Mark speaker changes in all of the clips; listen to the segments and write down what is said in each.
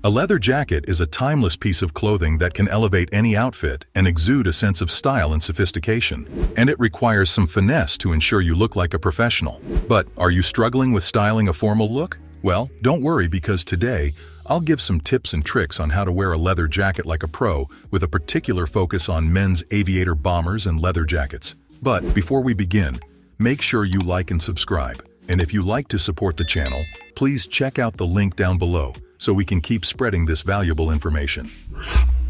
Speaker 1: A leather jacket is a timeless piece of clothing that can elevate any outfit and exude a sense of style and sophistication. And it requires some finesse to ensure you look like a professional. But are you struggling with styling a formal look? Well, don't worry, because today, I'll give some tips and tricks on how to wear a leather jacket like a pro, with a particular focus on men's aviator bombers and leather jackets. But before we begin, make sure you like and subscribe. And if you like to support the channel, please check out the link down below so we can keep spreading this valuable information.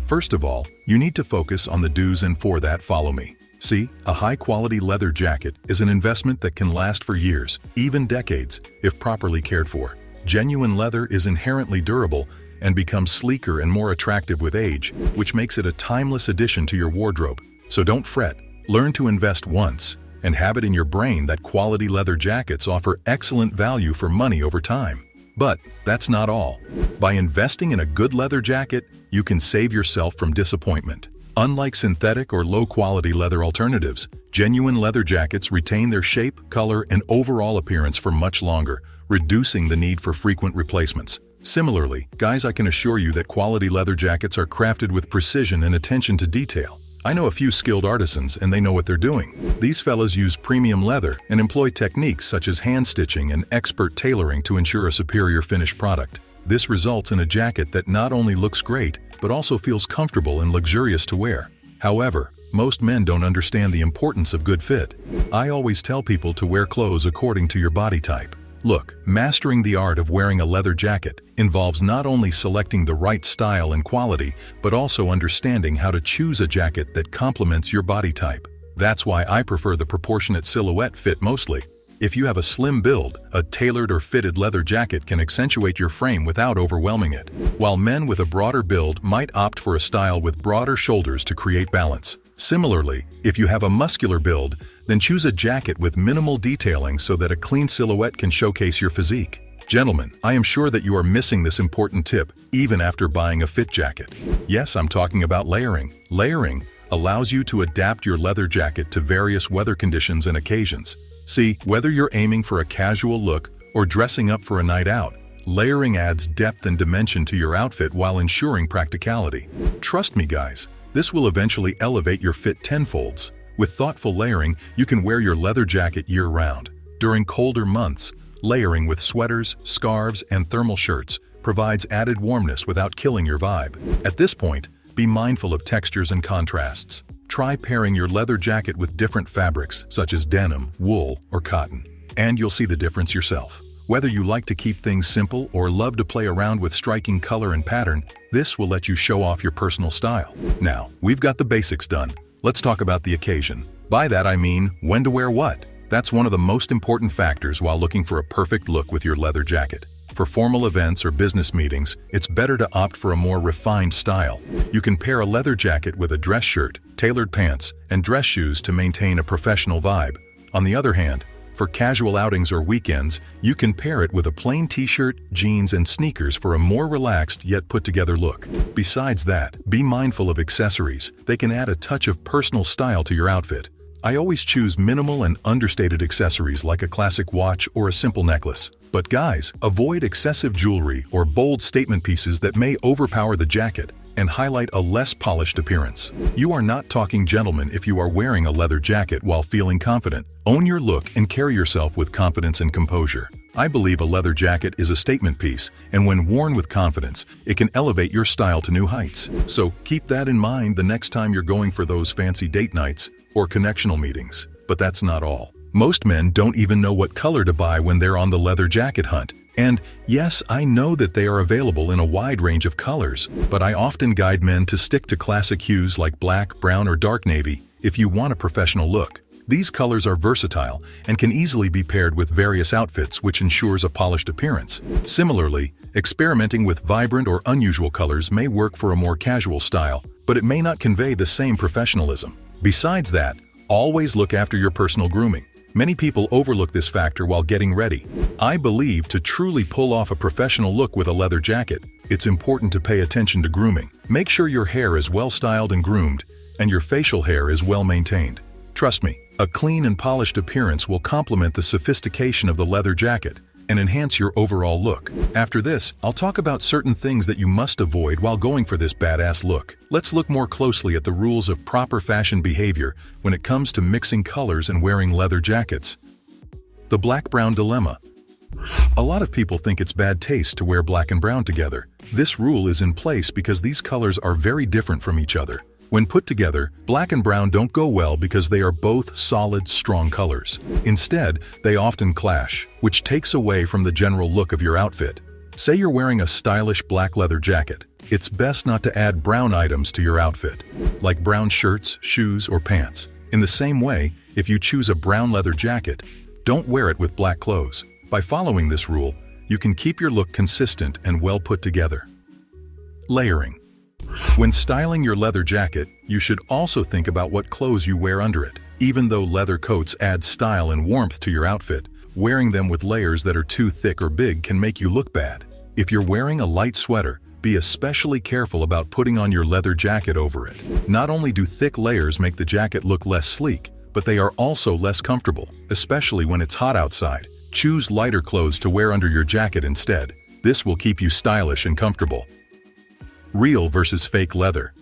Speaker 1: First of all, you need to focus on the do's, and for that, follow me. See, a high-quality leather jacket is an investment that can last for years, even decades, if properly cared for. Genuine leather is inherently durable and becomes sleeker and more attractive with age, which makes it a timeless addition to your wardrobe. So don't fret, learn to invest once, and have it in your brain that quality leather jackets offer excellent value for money over time. But that's not all. By investing in a good leather jacket, you can save yourself from disappointment. Unlike synthetic or low-quality leather alternatives, genuine leather jackets retain their shape, color, and overall appearance for much longer, reducing the need for frequent replacements. Similarly, guys, I can assure you that quality leather jackets are crafted with precision and attention to detail. I know a few skilled artisans, and they know what they're doing. These fellas use premium leather and employ techniques such as hand stitching and expert tailoring to ensure a superior finished product. This results in a jacket that not only looks great, but also feels comfortable and luxurious to wear. However, most men don't understand the importance of good fit. I always tell people to wear clothes according to your body type. Look, mastering the art of wearing a leather jacket involves not only selecting the right style and quality, but also understanding how to choose a jacket that complements your body type. That's why I prefer the proportionate silhouette fit mostly. If you have a slim build, a tailored or fitted leather jacket can accentuate your frame without overwhelming it, while men with a broader build might opt for a style with broader shoulders to create balance. Similarly, if you have a muscular build, then choose a jacket with minimal detailing so that a clean silhouette can showcase your physique. Gentlemen, I am sure that you are missing this important tip even after buying a fit jacket. Yes, I'm talking about layering. Layering allows you to adapt your leather jacket to various weather conditions and occasions. See, whether you're aiming for a casual look or dressing up for a night out, layering adds depth and dimension to your outfit while ensuring practicality. Trust me, guys, this will eventually elevate your fit tenfolds. With thoughtful layering, you can wear your leather jacket year-round. During colder months, layering with sweaters, scarves, and thermal shirts provides added warmness without killing your vibe. At this point, be mindful of textures and contrasts. Try pairing your leather jacket with different fabrics, such as denim, wool, or cotton, and you'll see the difference yourself. Whether you like to keep things simple or love to play around with striking color and pattern, this will let you show off your personal style. Now, we've got the basics done. Let's talk about the occasion. By that I mean, when to wear what. That's one of the most important factors while looking for a perfect look with your leather jacket. For formal events or business meetings, it's better to opt for a more refined style. You can pair a leather jacket with a dress shirt, tailored pants, and dress shoes to maintain a professional vibe. On the other hand, for casual outings or weekends, you can pair it with a plain t-shirt, jeans, and sneakers for a more relaxed yet put-together look. Besides that, be mindful of accessories. They can add a touch of personal style to your outfit. I always choose minimal and understated accessories like a classic watch or a simple necklace. But guys, avoid excessive jewelry or bold statement pieces that may overpower the jacket and highlight a less polished appearance. You are not talking gentleman if you are wearing a leather jacket while feeling confident. Own your look and carry yourself with confidence and composure. I believe a leather jacket is a statement piece, and when worn with confidence, it can elevate your style to new heights. So keep that in mind the next time you're going for those fancy date nights or connectional meetings. But that's not all. Most men don't even know what color to buy when they're on the leather jacket hunt. And yes, I know that they are available in a wide range of colors, but I often guide men to stick to classic hues like black, brown, or dark navy if you want a professional look. These colors are versatile and can easily be paired with various outfits, which ensures a polished appearance. Similarly, experimenting with vibrant or unusual colors may work for a more casual style, but it may not convey the same professionalism. Besides that, always look after your personal grooming. Many people overlook this factor while getting ready. I believe to truly pull off a professional look with a leather jacket, it's important to pay attention to grooming. Make sure your hair is well styled and groomed, and your facial hair is well maintained. Trust me, a clean and polished appearance will complement the sophistication of the leather jacket, and enhance your overall look. After this, I'll talk about certain things that you must avoid while going for this badass look. Let's look more closely at the rules of proper fashion behavior when it comes to mixing colors and wearing leather jackets. The black-brown dilemma. A lot of people think it's bad taste to wear black and brown together. This rule is in place because these colors are very different from each other. When put together, black and brown don't go well because they are both solid, strong colors. Instead, they often clash, which takes away from the general look of your outfit. Say you're wearing a stylish black leather jacket. It's best not to add brown items to your outfit, like brown shirts, shoes, or pants. In the same way, if you choose a brown leather jacket, don't wear it with black clothes. By following this rule, you can keep your look consistent and well put together. Layering. When styling your leather jacket, you should also think about what clothes you wear under it. Even though leather coats add style and warmth to your outfit, wearing them with layers that are too thick or big can make you look bad. If you're wearing a light sweater, be especially careful about putting on your leather jacket over it. Not only do thick layers make the jacket look less sleek, but they are also less comfortable, especially when it's hot outside. Choose lighter clothes to wear under your jacket instead. This will keep you stylish and comfortable. Real versus fake leather.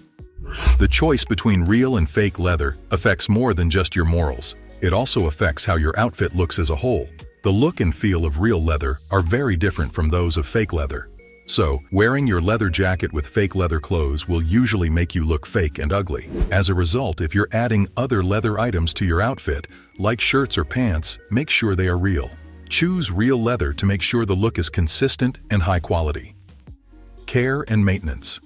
Speaker 1: The choice between real and fake leather affects more than just your morals. It also affects how your outfit looks as a whole. The look and feel of real leather are very different from those of fake leather. So, wearing your leather jacket with fake leather clothes will usually make you look fake and ugly. As a result, if you're adding other leather items to your outfit, like shirts or pants, make sure they are real. Choose real leather to make sure the look is consistent and high quality. Care and maintenance.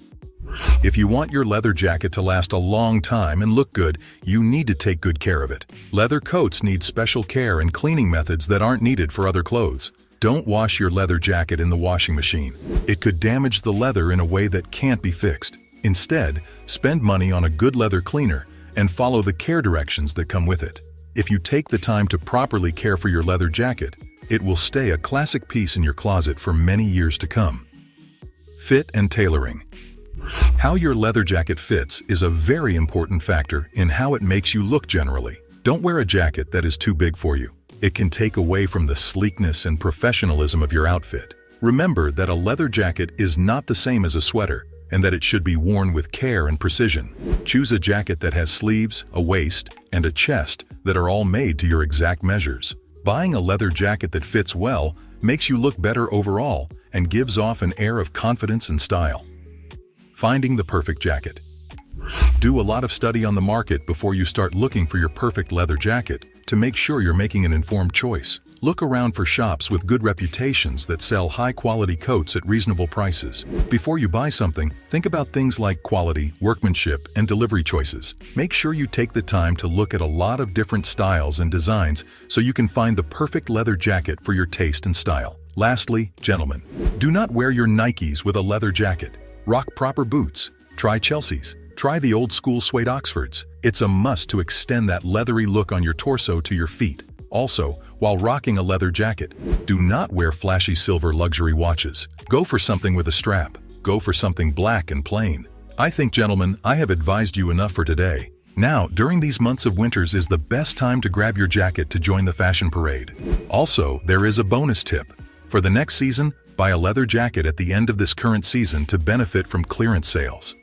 Speaker 1: If you want your leather jacket to last a long time and look good, you need to take good care of it. Leather coats need special care and cleaning methods that aren't needed for other clothes. Don't wash your leather jacket in the washing machine. It could damage the leather in a way that can't be fixed. Instead, spend money on a good leather cleaner and follow the care directions that come with it. If you take the time to properly care for your leather jacket, it will stay a classic piece in your closet for many years to come. Fit and tailoring. How your leather jacket fits is a very important factor in how it makes you look generally. Don't wear a jacket that is too big for you. It can take away from the sleekness and professionalism of your outfit. Remember that a leather jacket is not the same as a sweater, and that it should be worn with care and precision. Choose a jacket that has sleeves, a waist, and a chest that are all made to your exact measures. Buying a leather jacket that fits well makes you look better overall and gives off an air of confidence and style. Finding the perfect jacket. Do a lot of study on the market before you start looking for your perfect leather jacket to make sure you're making an informed choice. Look around for shops with good reputations that sell high-quality coats at reasonable prices. Before you buy something, think about things like quality, workmanship, and delivery choices. Make sure you take the time to look at a lot of different styles and designs so you can find the perfect leather jacket for your taste and style. Lastly, gentlemen, do not wear your Nikes with a leather jacket. Rock proper boots. Try Chelsea's. Try the old-school suede Oxfords. It's a must to extend that leathery look on your torso to your feet. Also, while rocking a leather jacket, do not wear flashy silver luxury watches. Go for something with a strap. Go for something black and plain. I think, gentlemen, I have advised you enough for today. Now, during these months of winters is the best time to grab your jacket to join the fashion parade. Also, there is a bonus tip. For the next season, buy a leather jacket at the end of this current season to benefit from clearance sales.